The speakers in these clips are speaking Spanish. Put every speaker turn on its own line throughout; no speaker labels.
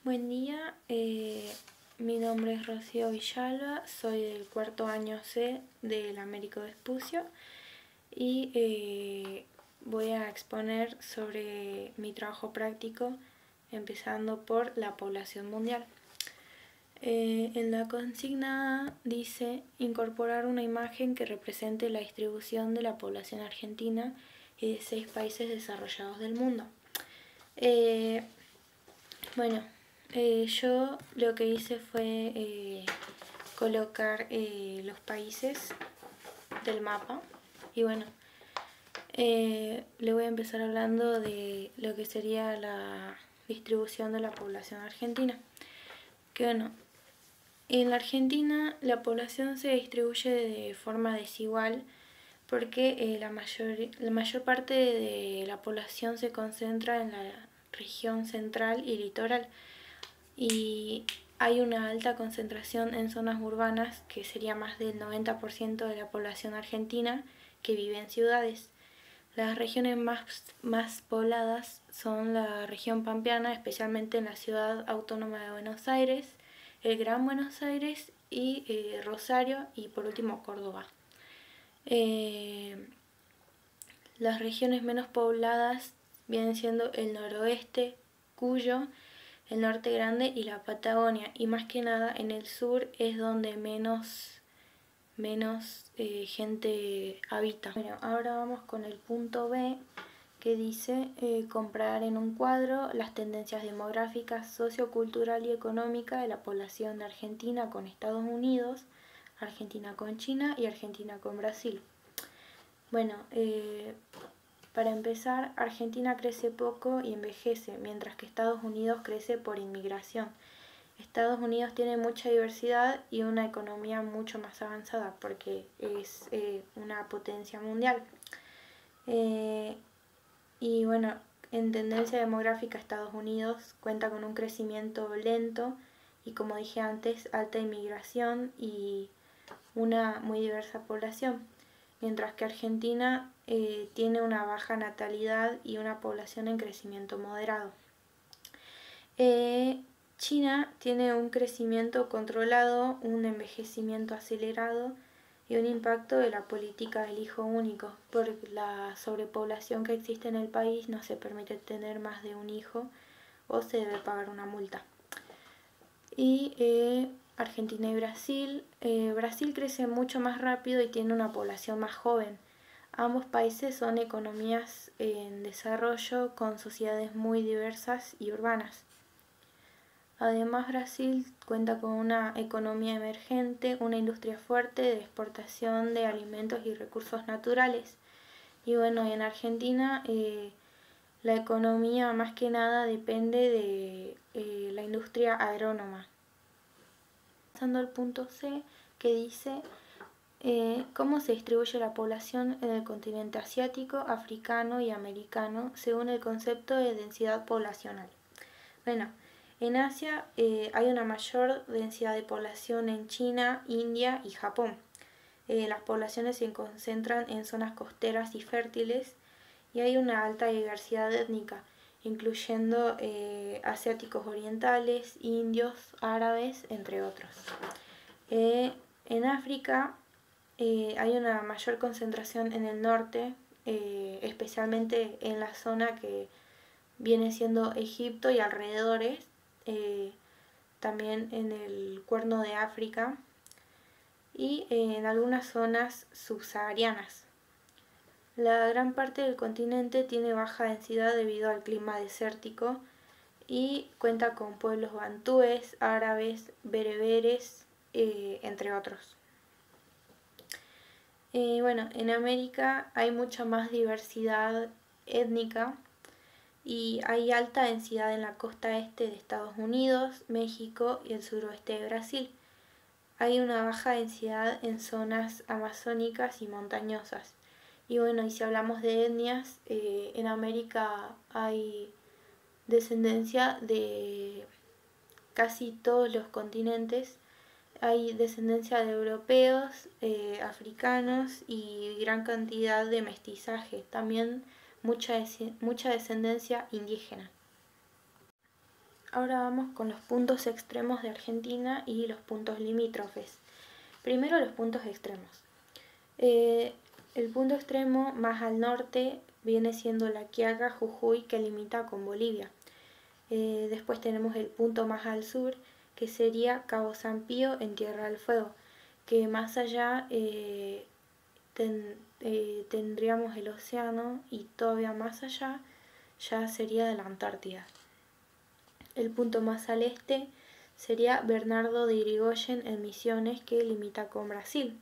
Buen día, mi nombre es Rocío Villalba, soy del cuarto año C del Américo Vespucio y voy a exponer sobre mi trabajo práctico, empezando por la población mundial. En la consigna dice incorporar una imagen que represente la distribución de la población argentina y de 6 países desarrollados del mundo. Yo lo que hice fue colocar los países del mapa y le voy a empezar hablando de lo que sería la distribución de la población argentina. En la Argentina la población se distribuye de forma desigual porque la mayor parte de la población se concentra en la región central y litoral, y hay una alta concentración en zonas urbanas, que sería más del 90% de la población argentina que vive en ciudades. Las regiones más pobladas son la región pampeana, especialmente en la ciudad autónoma de Buenos Aires, el Gran Buenos Aires y Rosario, y por último Córdoba. Las regiones menos pobladas vienen siendo el noroeste, Cuyo, el norte grande y la Patagonia, y más que nada en el sur es donde menos gente habita. Bueno, ahora vamos con el punto B, que dice comparar en un cuadro las tendencias demográficas, sociocultural y económica de la población de Argentina con Estados Unidos, Argentina con China y Argentina con Brasil. Para empezar, Argentina crece poco y envejece, mientras que Estados Unidos crece por inmigración. Estados Unidos tiene mucha diversidad y una economía mucho más avanzada porque es una potencia mundial. En tendencia demográfica, Estados Unidos cuenta con un crecimiento lento y, como dije antes, alta inmigración y una muy diversa población, mientras que Argentina tiene una baja natalidad y una población en crecimiento moderado. China tiene un crecimiento controlado, un envejecimiento acelerado y un impacto de la política del hijo único. Por la sobrepoblación que existe en el país no se permite tener más de un hijo o se debe pagar una multa. Y Argentina y Brasil. Brasil crece mucho más rápido y tiene una población más joven. Ambos países son economías en desarrollo con sociedades muy diversas y urbanas. Además, Brasil cuenta con una economía emergente, una industria fuerte de exportación de alimentos y recursos naturales. Y en Argentina la economía más que nada depende de la industria agrónoma. Pasando al punto C, que dice cómo se distribuye la población en el continente asiático, africano y americano según el concepto de densidad poblacional. En Asia hay una mayor densidad de población en China, India y Japón. Las poblaciones se concentran en zonas costeras y fértiles, y hay una alta diversidad étnica, incluyendo asiáticos orientales, indios, árabes, entre otros. En África hay una mayor concentración en el norte, especialmente en la zona que viene siendo Egipto y alrededores, también en el Cuerno de África y en algunas zonas subsaharianas. La gran parte del continente tiene baja densidad debido al clima desértico y cuenta con pueblos bantúes, árabes, bereberes, entre otros. En América hay mucha más diversidad étnica y hay alta densidad en la costa este de Estados Unidos, México y el suroeste de Brasil. Hay una baja densidad en zonas amazónicas y montañosas. Y si hablamos de etnias, en América hay descendencia de casi todos los continentes. Hay descendencia de europeos, africanos y gran cantidad de mestizaje. También mucha descendencia indígena. Ahora vamos con los puntos extremos de Argentina y los puntos limítrofes. Primero los puntos extremos. El punto extremo más al norte viene siendo La Quiaca, Jujuy, que limita con Bolivia. Después tenemos el punto más al sur, que sería Cabo San Pío en Tierra del Fuego, que más allá tendríamos el océano y todavía más allá ya sería de la Antártida. El punto más al este sería Bernardo de Irigoyen en Misiones, que limita con Brasil.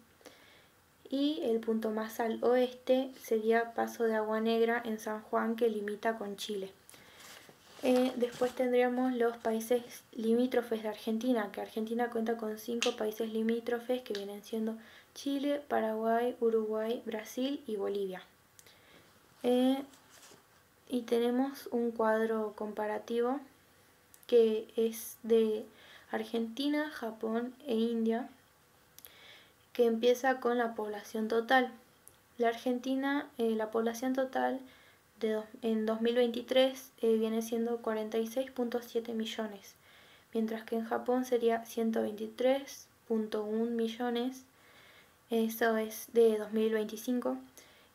Y el punto más al oeste sería Paso de Agua Negra en San Juan, que limita con Chile. Después tendríamos los países limítrofes de Argentina, que Argentina cuenta con 5 países limítrofes que vienen siendo Chile, Paraguay, Uruguay, Brasil y Bolivia. Y tenemos un cuadro comparativo que es de Argentina, Japón e India, que empieza con la población total. La Argentina, la población total en 2023 viene siendo 46.7 millones, mientras que en Japón sería 123.1 millones, eso es de 2025,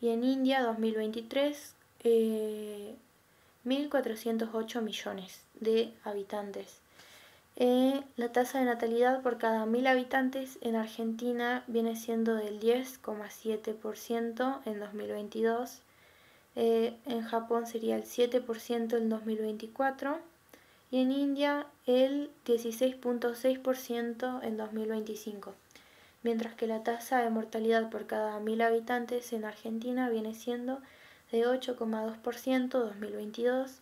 y en India 2023 1.408 millones de habitantes. La tasa de natalidad por cada 1.000 habitantes en Argentina viene siendo del 10,7% en 2022. En Japón sería el 7% en 2024 y en India el 16.6% en 2025. Mientras que la tasa de mortalidad por cada 1.000 habitantes en Argentina viene siendo de 8,2% en 2022,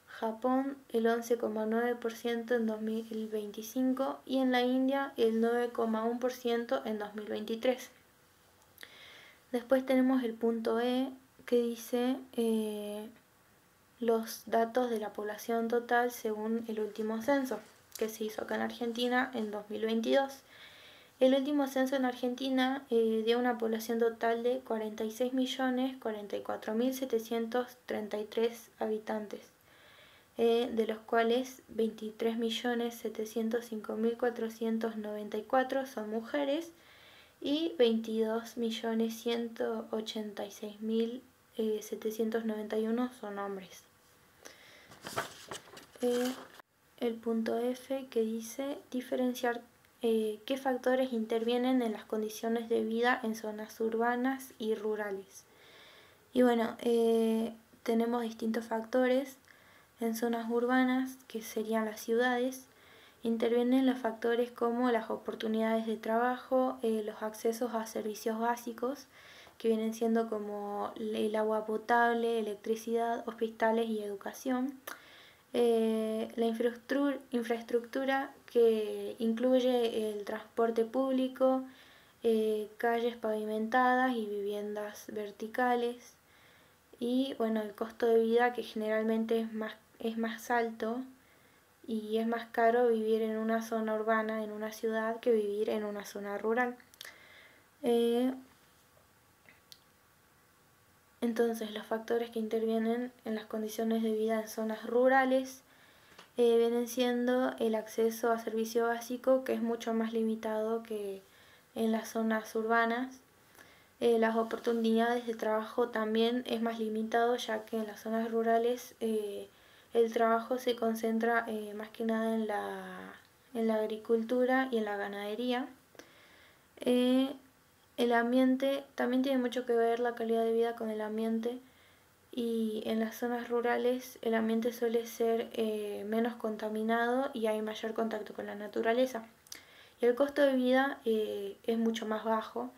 Japón el 11,9% en 2025 y en la India el 9,1% en 2023. Después tenemos el punto E, que dice los datos de la población total según el último censo que se hizo acá en Argentina en 2022. El último censo en Argentina dio una población total de 46.044.733 habitantes, de los cuales 23.705.494 son mujeres y 22.186.791 son hombres. El punto F, que dice diferenciar qué factores intervienen en las condiciones de vida en zonas urbanas y rurales. Y bueno, tenemos distintos factores. En zonas urbanas, que serían las ciudades, intervienen los factores como las oportunidades de trabajo, los accesos a servicios básicos, que vienen siendo como el agua potable, electricidad, hospitales y educación. La infraestructura, que incluye el transporte público, calles pavimentadas y viviendas verticales. Y bueno, el costo de vida, que generalmente es más alto y es más caro vivir en una zona urbana, en una ciudad, que vivir en una zona rural. Entonces, los factores que intervienen en las condiciones de vida en zonas rurales vienen siendo el acceso a servicio básico, que es mucho más limitado que en las zonas urbanas. Las oportunidades de trabajo también es más limitado, ya que en las zonas rurales el trabajo se concentra más que nada en la agricultura y en la ganadería. El ambiente también tiene mucho que ver, la calidad de vida, con el ambiente, y en las zonas rurales el ambiente suele ser menos contaminado y hay mayor contacto con la naturaleza. Y el costo de vida es mucho más bajo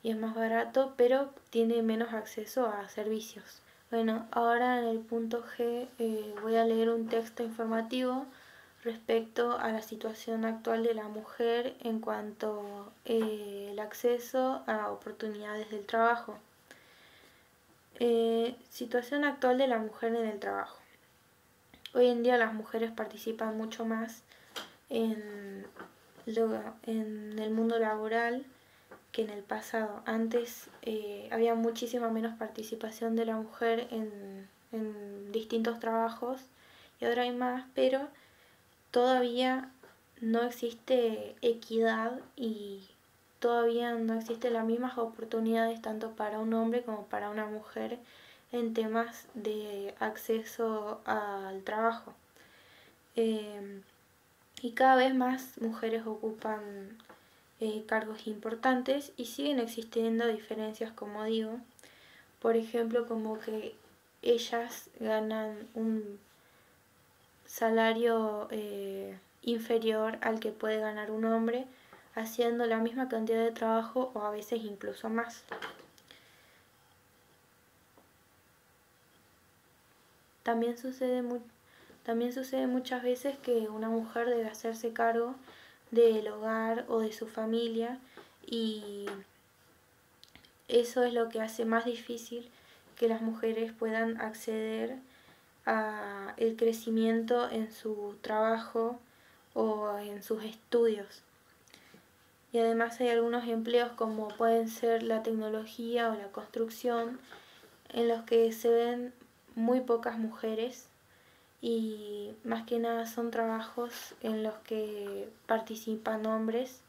y es más barato, pero tiene menos acceso a servicios. Bueno, ahora en el punto G voy a leer un texto informativo respecto a la situación actual de la mujer en cuanto el acceso a oportunidades del trabajo. Situación actual de la mujer en el trabajo. Hoy en día las mujeres participan mucho más en el mundo laboral que en el pasado. Antes había muchísima menos participación de la mujer en distintos trabajos y ahora hay más, pero todavía no existe equidad y todavía no existen las mismas oportunidades tanto para un hombre como para una mujer en temas de acceso al trabajo. Y cada vez más mujeres ocupan cargos importantes y siguen existiendo diferencias, como digo. Por ejemplo, como que ellas ganan un salario inferior al que puede ganar un hombre haciendo la misma cantidad de trabajo o a veces incluso más. También sucede muchas veces que una mujer debe hacerse cargo del hogar o de su familia y eso es lo que hace más difícil que las mujeres puedan acceder a el crecimiento en su trabajo o en sus estudios. Y además hay algunos empleos como pueden ser la tecnología o la construcción en los que se ven muy pocas mujeres y más que nada son trabajos en los que participan hombres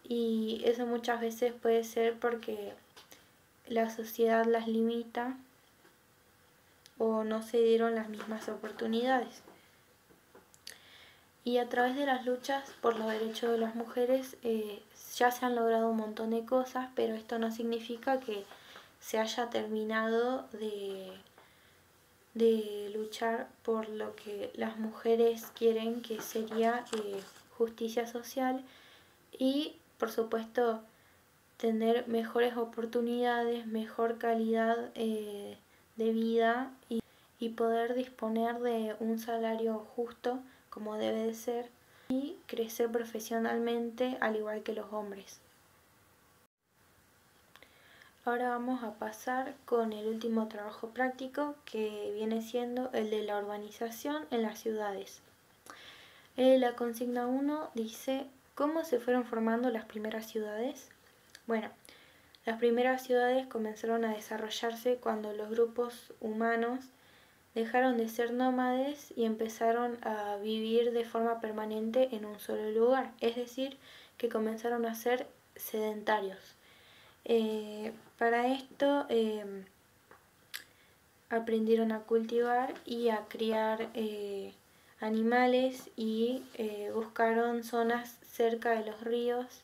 y eso muchas veces puede ser porque la sociedad las limita o no se dieron las mismas oportunidades. Y a través de las luchas por los derechos de las mujeres ya se han logrado un montón de cosas, pero esto no significa que se haya terminado de luchar por lo que las mujeres quieren, que sería justicia social y, por supuesto, tener mejores oportunidades, mejor calidad de vida y poder disponer de un salario justo como debe de ser y crecer profesionalmente al igual que los hombres. Ahora vamos a pasar con el último trabajo práctico que viene siendo el de la urbanización en las ciudades. La consigna 1 dice: ¿cómo se fueron formando las primeras ciudades? Bueno, las primeras ciudades comenzaron a desarrollarse cuando los grupos humanos dejaron de ser nómades y empezaron a vivir de forma permanente en un solo lugar, es decir, que comenzaron a ser sedentarios. Para esto aprendieron a cultivar y a criar animales y buscaron zonas cerca de los ríos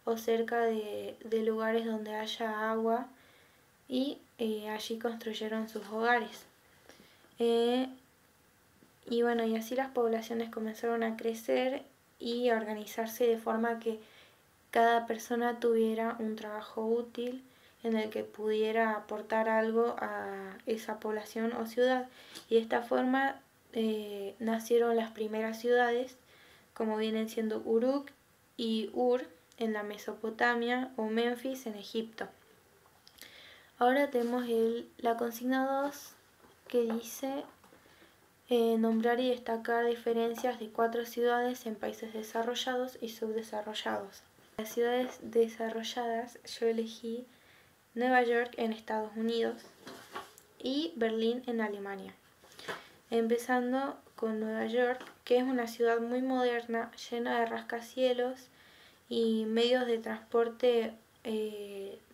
o cerca de lugares donde haya agua y allí construyeron sus hogares. Y bueno, y así las poblaciones comenzaron a crecer y a organizarse de forma que cada persona tuviera un trabajo útil en el que pudiera aportar algo a esa población o ciudad. Y de esta forma nacieron las primeras ciudades, como vienen siendo Uruk y Ur en la Mesopotamia o Memphis en Egipto. Ahora tenemos la consigna 2 que dice nombrar y destacar diferencias de 4 ciudades en países desarrollados y subdesarrollados. Las ciudades desarrolladas yo elegí Nueva York en Estados Unidos y Berlín en Alemania. Empezando con Nueva York, que es una ciudad muy moderna, llena de rascacielos y medios de transporte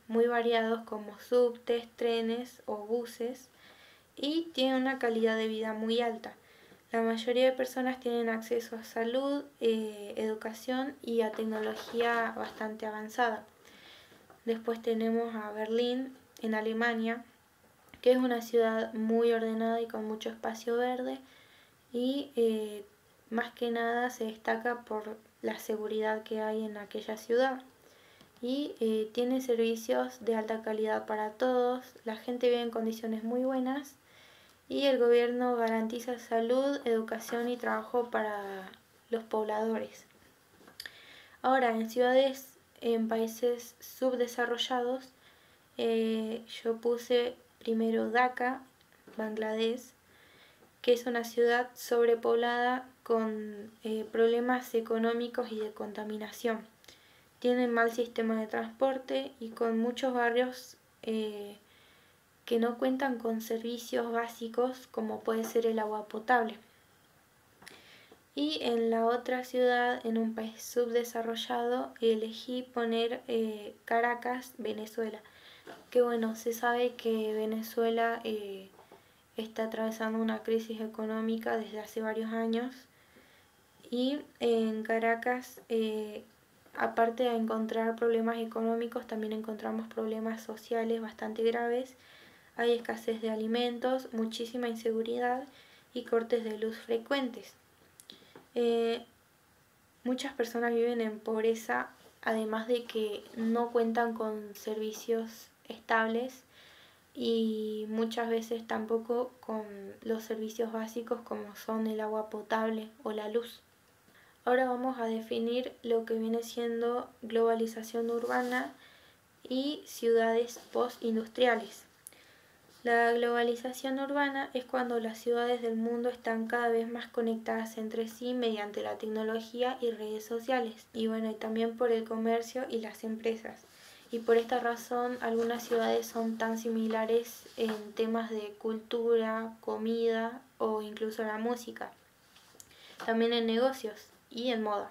muy variados como subtes, trenes o buses, y tiene una calidad de vida muy alta. La mayoría de personas tienen acceso a salud, educación y a tecnología bastante avanzada. Después tenemos a Berlín en Alemania, que es una ciudad muy ordenada y con mucho espacio verde y más que nada se destaca por la seguridad que hay en aquella ciudad y tiene servicios de alta calidad para todos, la gente vive en condiciones muy buenas y el gobierno garantiza salud, educación y trabajo para los pobladores. Ahora, en países subdesarrollados, yo puse primero Dhaka, Bangladesh, que es una ciudad sobrepoblada con problemas económicos y de contaminación. Tiene mal sistema de transporte y con muchos barrios que no cuentan con servicios básicos como puede ser el agua potable. Y en la otra ciudad, en un país subdesarrollado, elegí poner Caracas, Venezuela. Que bueno, se sabe que Venezuela está atravesando una crisis económica desde hace varios años y en Caracas, aparte de encontrar problemas económicos, también encontramos problemas sociales bastante graves. Hay escasez de alimentos, muchísima inseguridad y cortes de luz frecuentes. Eh, Muchas personas viven en pobreza, además de que no cuentan con servicios estables y muchas veces tampoco con los servicios básicos como son el agua potable o la luz. Ahora vamos a definir lo que viene siendo globalización urbana y ciudades postindustriales. La globalización urbana es cuando las ciudades del mundo están cada vez más conectadas entre sí mediante la tecnología y redes sociales, y bueno, y también por el comercio y las empresas. Y por esta razón algunas ciudades son tan similares en temas de cultura, comida o incluso la música. También en negocios y en moda.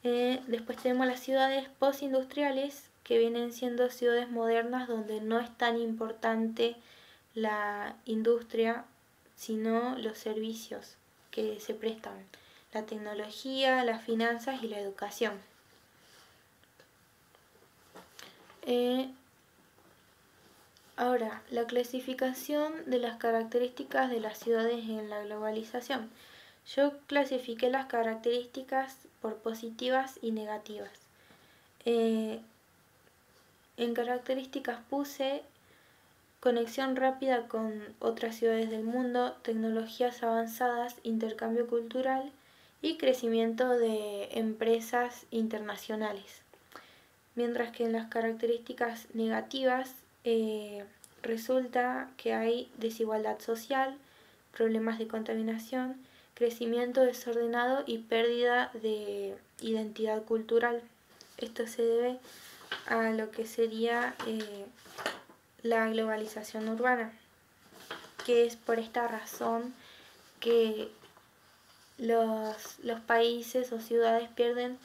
Después tenemos las ciudades postindustriales, que vienen siendo ciudades modernas donde no es tan importante la industria, sino los servicios que se prestan, la tecnología, las finanzas y la educación. Ahora, la clasificación de las características de las ciudades en la globalización. Yo clasifiqué las características por positivas y negativas. En características puse conexión rápida con otras ciudades del mundo, tecnologías avanzadas, intercambio cultural y crecimiento de empresas internacionales. Mientras que en las características negativas resulta que hay desigualdad social, problemas de contaminación, crecimiento desordenado y pérdida de identidad cultural. Esto se debe a lo que sería la globalización urbana, que es por esta razón que los países o ciudades pierden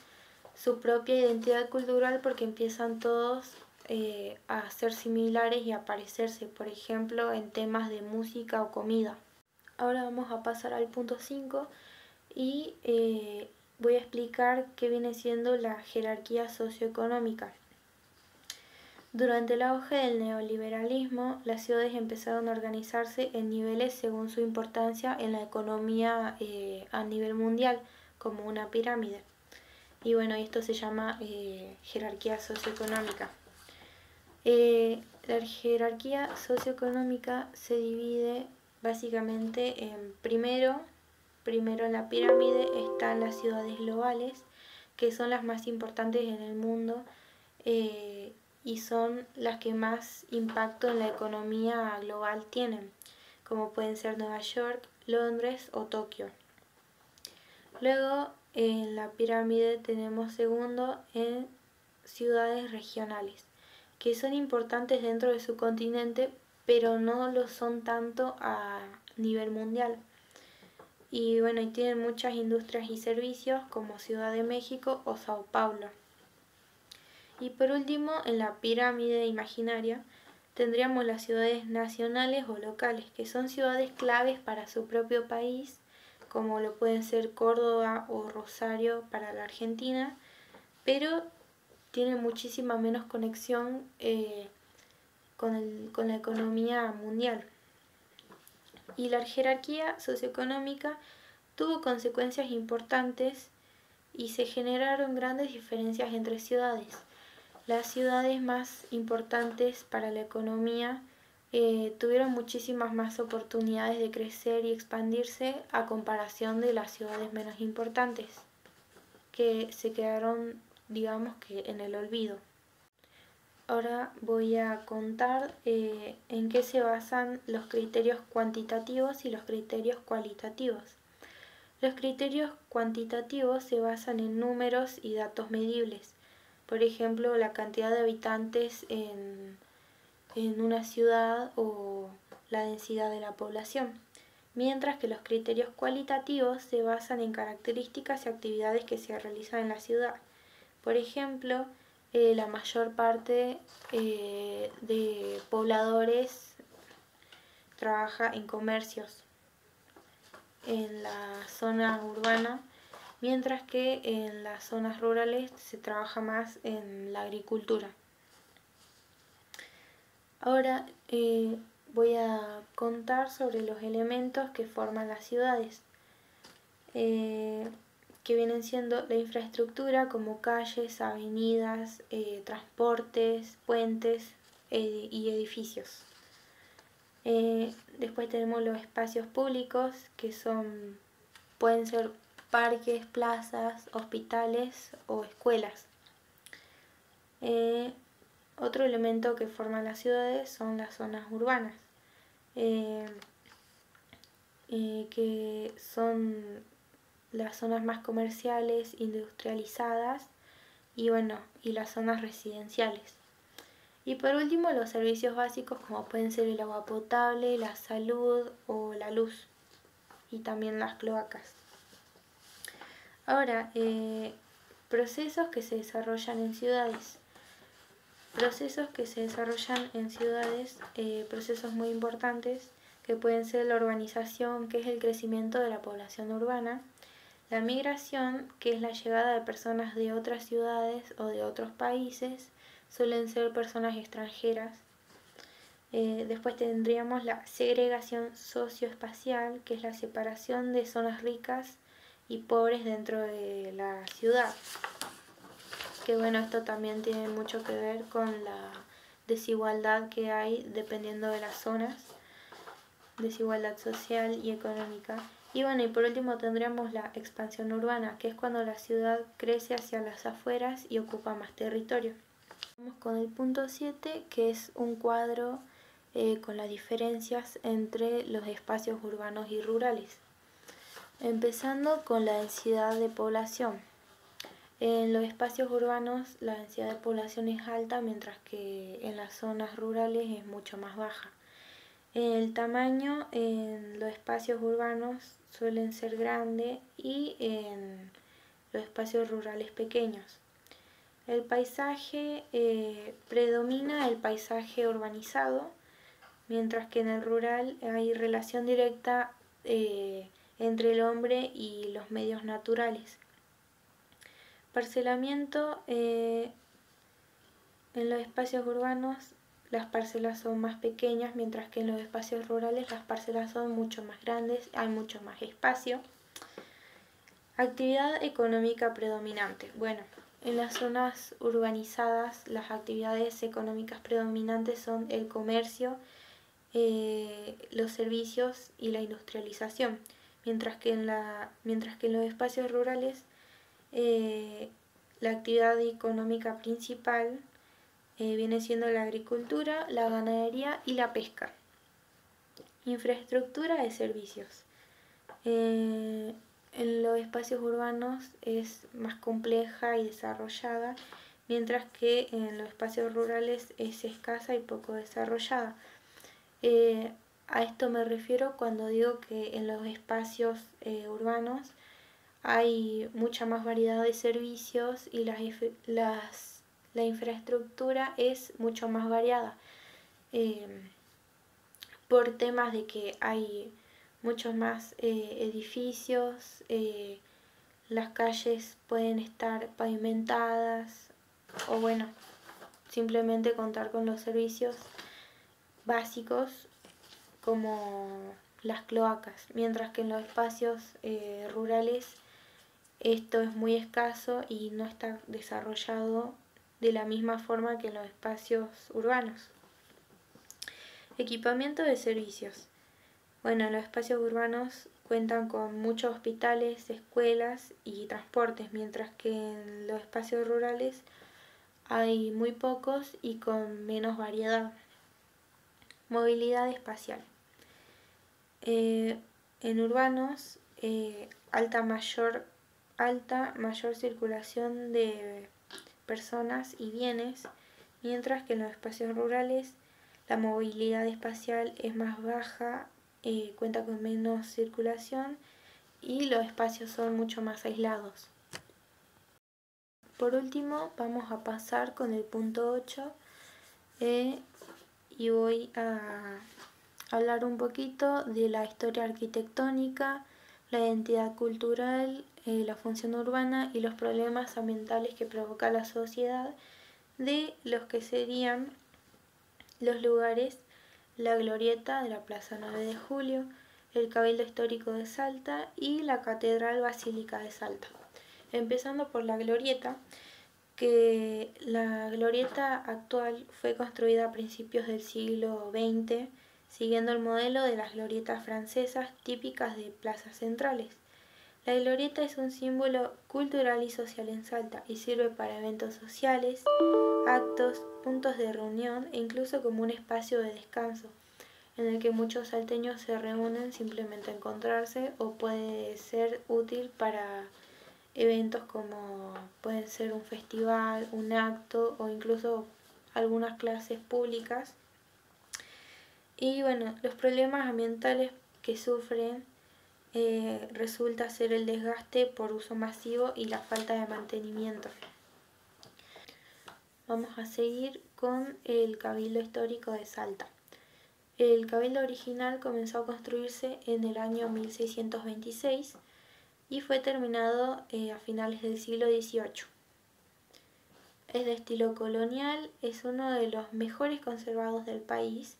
su propia identidad cultural porque empiezan todos a ser similares y a parecerse, por ejemplo, en temas de música o comida. Ahora vamos a pasar al punto 5 y voy a explicar qué viene siendo la jerarquía socioeconómica. Durante el auge del neoliberalismo, las ciudades empezaron a organizarse en niveles según su importancia en la economía a nivel mundial, como una pirámide. Y bueno, esto se llama jerarquía socioeconómica. La jerarquía socioeconómica se divide básicamente en primero en la pirámide están las ciudades globales, que son las más importantes en el mundo y son las que más impacto en la economía global tienen, como pueden ser Nueva York, Londres o Tokio. Luego en la pirámide tenemos segundo en ciudades regionales, que son importantes dentro de su continente, pero no lo son tanto a nivel mundial. Y bueno, y tienen muchas industrias y servicios como Ciudad de México o Sao Paulo. Y por último, en la pirámide imaginaria tendríamos las ciudades nacionales o locales, que son ciudades claves para su propio país, como lo pueden ser Córdoba o Rosario para la Argentina, pero tienen muchísima menos conexión con la economía mundial. Y la jerarquía socioeconómica tuvo consecuencias importantes y se generaron grandes diferencias entre ciudades. Las ciudades más importantes para la economía tuvieron muchísimas más oportunidades de crecer y expandirse a comparación de las ciudades menos importantes, que se quedaron, digamos que, en el olvido. Ahora voy a contar en qué se basan los criterios cuantitativos y los criterios cualitativos. Los criterios cuantitativos se basan en números y datos medibles. Por ejemplo, la cantidad de habitantes en una ciudad o la densidad de la población. mientras que los criterios cualitativos se basan en características y actividades que se realizan en la ciudad. Por ejemplo, la mayor parte de pobladores trabaja en comercios en la zona urbana, mientras que en las zonas rurales se trabaja más en la agricultura. Ahora voy a contar sobre los elementos que forman las ciudades, que vienen siendo la infraestructura como calles, avenidas, transportes, puentes y edificios. Después tenemos los espacios públicos, que pueden ser parques, plazas, hospitales o escuelas. Otro elemento que forma las ciudades son las zonas urbanas, que son las zonas más comerciales, industrializadas y las zonas residenciales. Y por último, los servicios básicos como pueden ser el agua potable, la salud o la luz, y también las cloacas. Ahora, procesos que se desarrollan en ciudades. Procesos que se desarrollan en ciudades, procesos muy importantes que pueden ser la urbanización, que es el crecimiento de la población urbana, la migración, que es la llegada de personas de otras ciudades o de otros países, suelen ser personas extranjeras. Después tendríamos la segregación socioespacial, que es la separación de zonas ricas y pobres dentro de la ciudad. Que esto también tiene mucho que ver con la desigualdad que hay dependiendo de las zonas, desigualdad social y económica. Y por último tendríamos la expansión urbana, que es cuando la ciudad crece hacia las afueras y ocupa más territorio. Vamos con el punto 7, que es un cuadro con las diferencias entre los espacios urbanos y rurales. Empezando con la densidad de población. En los espacios urbanos la densidad de población es alta, mientras que en las zonas rurales es mucho más baja. El tamaño en los espacios urbanos suelen ser grande y en los espacios rurales pequeños. El paisaje predomina el paisaje urbanizado, mientras que en el rural hay relación directa entre el hombre y los medios naturales. Parcelamiento. En los espacios urbanos las parcelas son más pequeñas, mientras que en los espacios rurales las parcelas son mucho más grandes, hay mucho más espacio. Actividad económica predominante. En las zonas urbanizadas las actividades económicas predominantes son el comercio, los servicios y la industrialización, mientras que en los espacios rurales la actividad económica principal viene siendo la agricultura, la ganadería y la pesca. Infraestructura de servicios. En los espacios urbanos es más compleja y desarrollada, mientras que en los espacios rurales es escasa y poco desarrollada. A esto me refiero cuando digo que en los espacios urbanos hay mucha más variedad de servicios y la infraestructura es mucho más variada, por temas de que hay muchos más edificios, las calles pueden estar pavimentadas o simplemente contar con los servicios básicos como las cloacas, mientras que en los espacios rurales esto es muy escaso y no está desarrollado de la misma forma que en los espacios urbanos. Equipamiento de servicios. Los espacios urbanos cuentan con muchos hospitales, escuelas y transportes, mientras que en los espacios rurales hay muy pocos y con menos variedad. Movilidad espacial. En urbanos, mayor circulación de personas y bienes, mientras que en los espacios rurales la movilidad espacial es más baja cuenta con menos circulación y los espacios son mucho más aislados. Por último, vamos a pasar con el punto 8 y voy a hablar un poquito de la historia arquitectónica, la identidad cultural, la función urbana y los problemas ambientales que provoca la sociedad de los que serían los lugares: la Glorieta de la Plaza 9 de Julio, el Cabildo Histórico de Salta y la Catedral Basílica de Salta. Empezando por la Glorieta, que la Glorieta actual fue construida a principios del siglo XX, siguiendo el modelo de las glorietas francesas típicas de plazas centrales. La glorieta es un símbolo cultural y social en Salta y sirve para eventos sociales, actos, puntos de reunión e incluso como un espacio de descanso, en el que muchos salteños se reúnen simplemente a encontrarse, o puede ser útil para eventos como pueden ser un festival, un acto o incluso algunas clases públicas. Y bueno, los problemas ambientales que sufren resulta ser el desgaste por uso masivo y la falta de mantenimiento. Vamos a seguir con el Cabildo Histórico de Salta. El cabildo original comenzó a construirse en el año 1626 y fue terminado a finales del siglo XVIII. Es de estilo colonial, es uno de los mejores conservados del país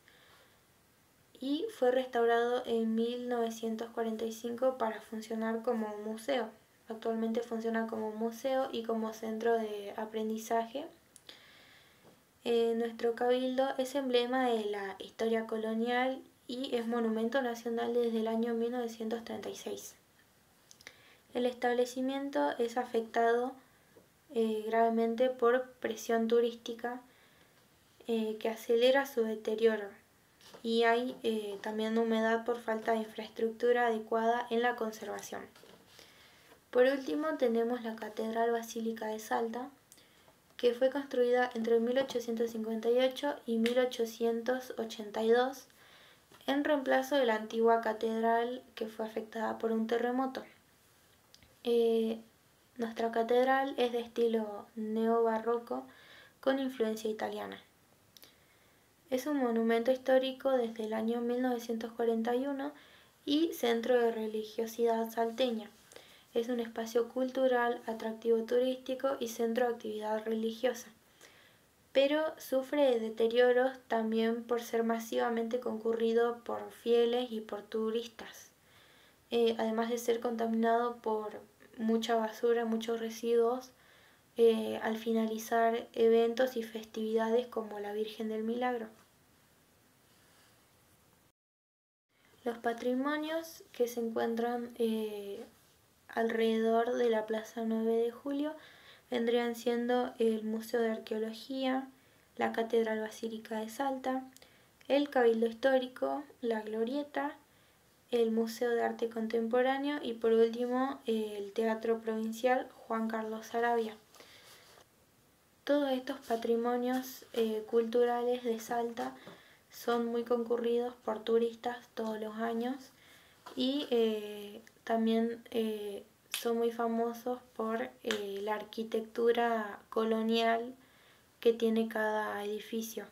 y fue restaurado en 1945 para funcionar como museo. Actualmente funciona como museo y como centro de aprendizaje. Nuestro cabildo es emblema de la historia colonial y es monumento nacional desde el año 1936. El establecimiento es afectado gravemente por presión turística que acelera su deterioro, y hay también humedad por falta de infraestructura adecuada en la conservación. Por último tenemos la Catedral Basílica de Salta, que fue construida entre 1858 y 1882 en reemplazo de la antigua catedral que fue afectada por un terremoto. Nuestra catedral es de estilo neobarroco con influencia italiana. Es un monumento histórico desde el año 1941 y centro de religiosidad salteña. Es un espacio cultural, atractivo turístico y centro de actividad religiosa, pero sufre de deterioros también por ser masivamente concurrido por fieles y por turistas, además de ser contaminado por mucha basura, muchos residuos al finalizar eventos y festividades como la Virgen del Milagro. Los patrimonios que se encuentran alrededor de la Plaza 9 de Julio vendrían siendo el Museo de Arqueología, la Catedral Basílica de Salta, el Cabildo Histórico, la Glorieta, el Museo de Arte Contemporáneo y por último el Teatro Provincial Juan Carlos Saravia. Todos estos patrimonios culturales de Salta son muy concurridos por turistas todos los años y también son muy famosos por la arquitectura colonial que tiene cada edificio.